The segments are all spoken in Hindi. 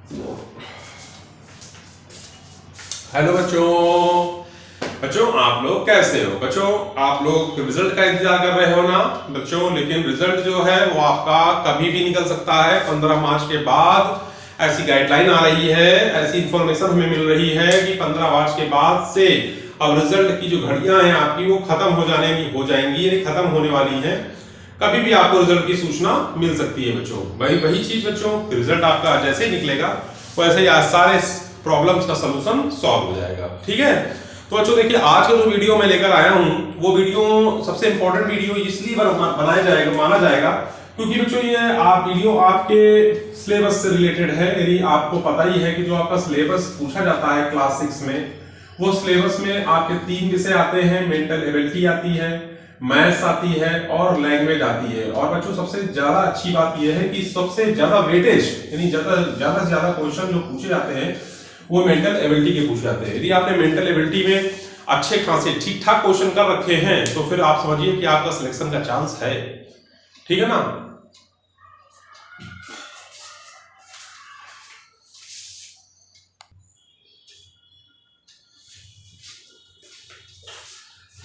हेलो बच्चों आप लोग कैसे हो? बच्चों आप लोग रिजल्ट का इंतजार कर रहे हो ना बच्चों? लेकिन रिजल्ट जो है वो आपका कभी भी निकल सकता है। 15 मार्च के बाद ऐसी गाइडलाइन आ रही है, ऐसी इंफॉर्मेशन हमें मिल रही है कि 15 मार्च के बाद से अब रिजल्ट की जो घड़ियां हैं आपकी वो खत्म हो जाएंगी, यानी खत्म होने वाली है। कभी भी आपको रिजल्ट की सूचना मिल सकती है बच्चों। वही चीज बच्चों, रिजल्ट आपका जैसे ही निकलेगा वैसे ही आज सारे प्रॉब्लम्स का सलूशन सॉल्व हो जाएगा। ठीक है, तो बच्चों देखिए आज का जो वीडियो मैं लेकर आया हूं वो वीडियो सबसे इंपॉर्टेंट वीडियो इसलिए माना जाएगा क्योंकि बच्चों ये वीडियो आपके सिलेबस से रिलेटेड है। यदि आपको पता ही है कि जो आपका सिलेबस पूछा जाता है क्लास 6 में, वो सिलेबस में आपके 3 विषय आते हैं। मेंटल एबिलिटी आती है, मैथ्स आती है और लैंग्वेज आती है। और बच्चों सबसे ज्यादा अच्छी बात यह है कि सबसे ज्यादा वेटेज यानी ज्यादा से ज्यादा क्वेश्चन जो पूछे जाते हैं वो मेंटल एबिलिटी के पूछे जाते हैं। यदि आपने मेंटल एबिलिटी में अच्छे खासे ठीक ठाक क्वेश्चन कर रखे हैं तो फिर आप समझिए कि आपका सिलेक्शन का चांस है। ठीक है ना?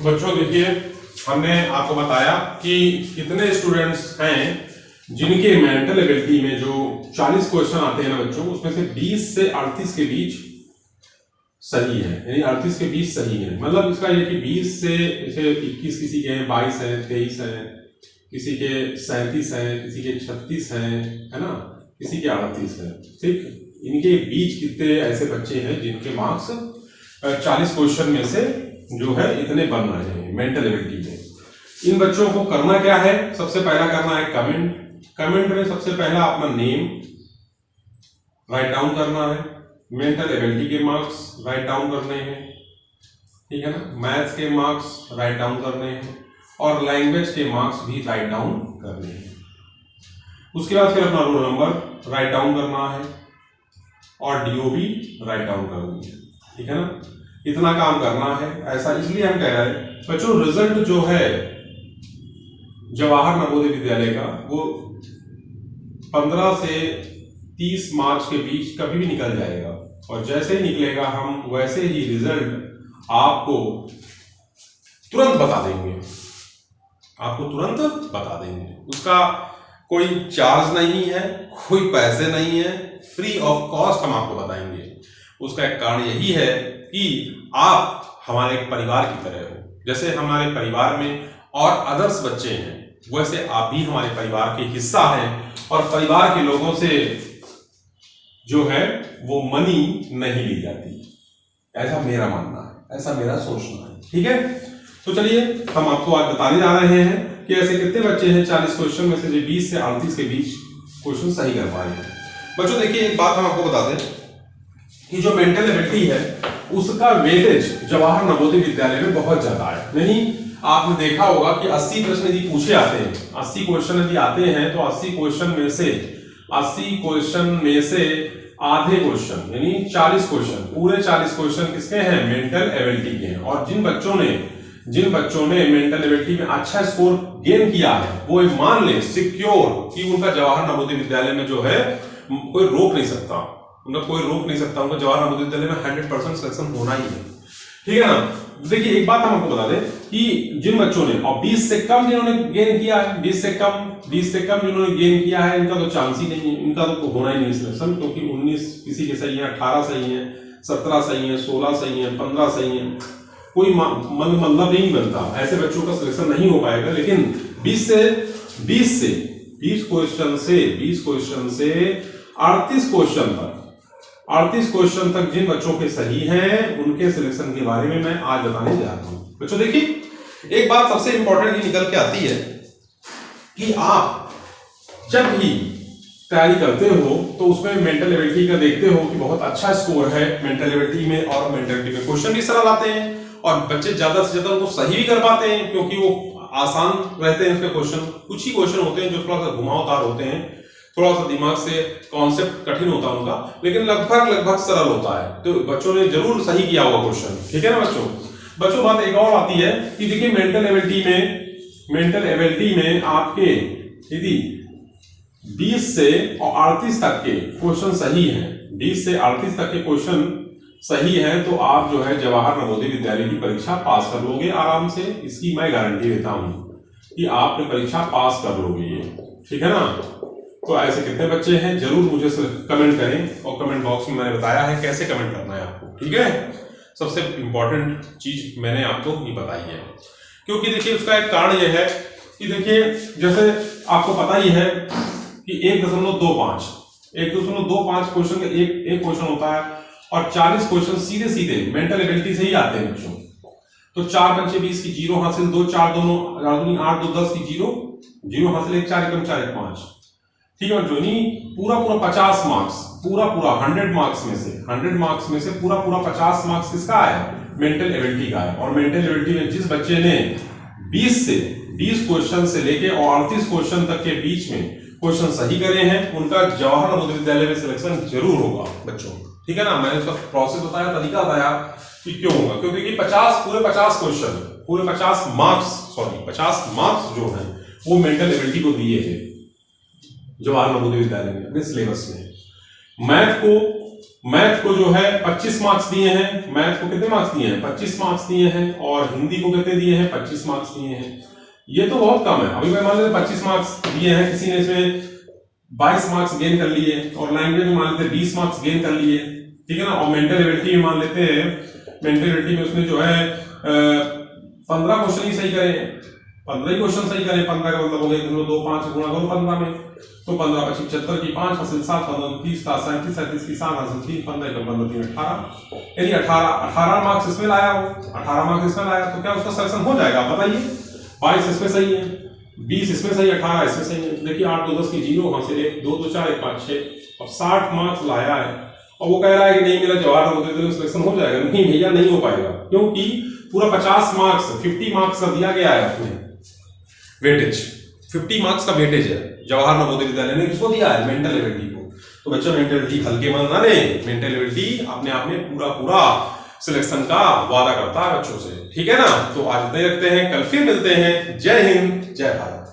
बच्चों देखिए हमने आपको बताया कि कितने स्टूडेंट्स हैं जिनके मेंटल एबिलिटी में जो 40 क्वेश्चन आते हैं ना बच्चों, उसमें से 20 से 38 के बीच सही है, यानी 38 के बीच सही है। मतलब इसका ये कि 20 से 21 किसी के 22 है, 23 है, किसी के 37 है, किसी के 36 है ना, किसी के 38 है। ठीक, इनके बीच कितने ऐसे बच्चे हैं जिनके मार्क्स 40 क्वेश्चन में से जो है इतने बन रहे हैं मेंटल एबिलिटी में। इन बच्चों को करना क्या है? सबसे पहला करना है कमेंट में सबसे पहला अपना नेम राइट डाउन करना है। मेंटल एबिलिटी के मार्क्स राइट डाउन करने हैं, ठीक है ना। मैथ्स के मार्क्स राइट डाउन करने हैं और लैंग्वेज के मार्क्स भी राइट डाउन करने हैं। उसके बाद फिर अपना रोल नंबर राइट डाउन करना है और डीओबी राइट डाउन करनी है, ठीक है ना। इतना काम करना है। ऐसा इसलिए हम कह रहे हैं बच्चों, रिजल्ट जो है जवाहर नवोदय विद्यालय का वो 15 से 30 मार्च के बीच कभी भी निकल जाएगा और जैसे ही निकलेगा हम वैसे ही रिजल्ट आपको तुरंत बता देंगे, उसका कोई चार्ज नहीं है, कोई पैसे नहीं है, फ्री ऑफ कॉस्ट हम आपको बताएंगे। उसका एक कारण यही है कि आप हमारे परिवार की तरह हो। जैसे हमारे परिवार में और अदर्स बच्चे हैं वैसे आप भी हमारे परिवार के हिस्सा हैं और परिवार के लोगों से जो है वो मनी नहीं ली जाती, ऐसा मेरा मानना है, ऐसा मेरा सोचना है। ठीक है, तो चलिए हम आपको आज बताने जा रहे हैं कि ऐसे कितने बच्चे हैं 40 क्वेश्चन में से जो 20 से 38 के बीच क्वेश्चन सही कर पाए हैं। बच्चों देखिए एक बात हम आपको बता दें कि जो मेंटल एबिलिटी है उसका वेटेज जवाहर नवोदय विद्यालय में बहुत ज्यादा है। नहीं, आपने देखा होगा कि 80 प्रश्न यदि पूछे आते हैं, 80 क्वेश्चन यदि आते हैं तो 80 क्वेश्चन में से आधे क्वेश्चन यानी 40 क्वेश्चन, पूरे 40 क्वेश्चन किसके हैं? मेंटल एबिलिटी के हैं। और जिन बच्चों ने मेंटल एबिलिटी में अच्छा स्कोर गेन किया है वो मान ले सिक्योर कि उनका जवाहर नवोदय विद्यालय में जो है कोई रोक नहीं सकता, उनका जवाहर नवोदय विद्यालय में 100% सिलेक्शन होना ही है। ठीक है ना। देखिए एक बात हम आपको बता दें कि जिन बच्चों ने और 20 से कम जिन्होंने गेन किया है, 20 से कम जिन्होंने गेन किया है, इनका तो चांस ही नहीं है, इनका तो होना ही नहीं सिलेक्शन, क्योंकि 19 किसी के सही है, 18 सही है, 17 सही है, 16 सही है, 15 सही है, कोई मतलब ही नहीं बनता। ऐसे बच्चों का सिलेक्शन नहीं हो पाएगा। लेकिन 20 क्वेश्चन से 38 क्वेश्चन तक जिन बच्चों के सही हैं उनके सिलेक्शन के बारे में मैं आज बताने जा रहा हूं। बच्चों देखिए एक बात सबसे इंपॉर्टेंट ये निकल के आती है कि आप जब भी तैयारी करते हो तो उसमें मेंटल एबिलिटी का देखते हो कि बहुत अच्छा स्कोर है मेंटल एबिलिटी में और मेंटल एबिलिटी में क्वेश्चन भी सरल आते हैं और बच्चे ज्यादा से ज्यादा उनको सही भी कर पाते हैं क्योंकि वो आसान रहते हैं उसके क्वेश्चन। कुछ ही क्वेश्चन होते हैं जो थोड़ा सा घुमावदार होते हैं, थोड़ा सा दिमाग से कॉन्सेप्ट कठिन होता है उनका, लेकिन लगभग सरल होता है। तो बच्चों ने जरूर सही किया हुआ क्वेश्चन। ठीक है ना बच्चों बात एक और आती है कि देखिए मेंटल एबिलिटी में आपके यदि 20 से 38 तक के क्वेश्चन सही हैं, 20 से 38 तक के क्वेश्चन सही है तो आप जो है जवाहर नवोदय विद्यालय की परीक्षा पास कर लोगे आराम से। इसकी मैं गारंटी देता हूं कि आपने परीक्षा पास कर लोगे ये, ठीक है ना। तो ऐसे कितने बच्चे हैं जरूर मुझे कमेंट करें, और कमेंट बॉक्स में मैंने बताया है कैसे कमेंट करना है आपको, ठीक है। सबसे इंपॉर्टेंट चीज मैंने आपको ये बताई है, क्योंकि देखिए उसका एक कारण यह है कि देखिए जैसे आपको पता ही है कि 1.25 क्वेश्चन का एक क्वेश्चन होता है, और 40 क्वेश्चन सीधे सीधे मेंटल एबिलिटी से ही आते हैं बच्चों। तो 4 पंचे 20 की 0 हासिल, 2 4 दोनों 8 2 10 की 0 हासिल, 1 4 1 4 1 5, ठीक है बच्चों। नहीं पूरा 50 मार्क्स, पूरा 100 मार्क्स में से पूरा 50 मार्क्स किसका है, मेंटल एबिलिटी का है। और मेंटल एबिलिटी में जिस बच्चे ने 20 क्वेश्चन से लेके और 38 क्वेश्चन तक के बीच में क्वेश्चन सही करे हैं, उनका जवाहर नवोदय विद्यालय में सिलेक्शन जरूर होगा बच्चों, ठीक है ना। मैंने उसका प्रोसेस बताया, तरीका बताया कि क्यों होगा, क्योंकि पूरे 50 क्वेश्चन, पूरे 50 मार्क्स जो है वो मेंटल एबिलिटी को दिए हैं जवाहर नवोदय विद्यालय में अपने सिलेबस में। मैथ को जो है 25 मार्क्स दिए हैं, मैथ को कितने मार्क्स दिए हैं, 25 मार्क्स दिए हैं, और हिंदी को कितने दिए हैं, 25 मार्क्स दिए हैं। ये तो बहुत कम है। अभी मैं मान लेते 25 मार्क्स दिए हैं, किसी ने इसमें 22 मार्क्स गेन कर लिए, और लैंग्वेज में मान लेते 20 मार्क्स गेन कर लिए, ठीक है ना। और मेंटल एबिलिटी में मान लेते हैं, मेंटल एबिलिटी में उसने जो है 15 क्वेश्चन ही सही करे, 15 ही क्वेश्चन सही करे। 15 का मतलब हो गया 2 5 गुणा करो 15 में, तो 15 25 75 की 5 हासिल 7 15 30 37 37 की 7 हासिल 3 15 15 3 18, यानी 18 मार्क्स इसमें लाया वो, 18 मार्क्स इसमें लाया, तो क्या उसका सिलेक्शन हो जाएगा बताइए। 22 इसमें सही है, 20 इसमें सही है, 18 इसमें सही है। देखिए 8 2 10 की 0 हासिल 1 2 2 4 1 5 6, अब 60 मार्क्स लाया है, और वो कह रहा है कि नहीं मेरा जवाहर नवोदय विद्यालय में सिलेक्शन हो जाएगा। नहीं भैया, नहीं हो पाएगा, क्योंकि पूरा 50 मार्क्स 50 मार्क्स का दिया गया है उसमें वेटेज, 50 मार्क्स का वेटेज है जवाहर नवोदय विद्यालय ने किसको दिया है, मेंटल एबिलिटी को। तो बच्चों मेंटल एबिलिटी हल्के में ना लें, मेंटल एबिलिटी अपने आप में पूरा सिलेक्शन का वादा करता है बच्चों से, ठीक है ना। तो आज इतना ही रखते हैं, कल फिर मिलते हैं। जय हिंद, जय भारत।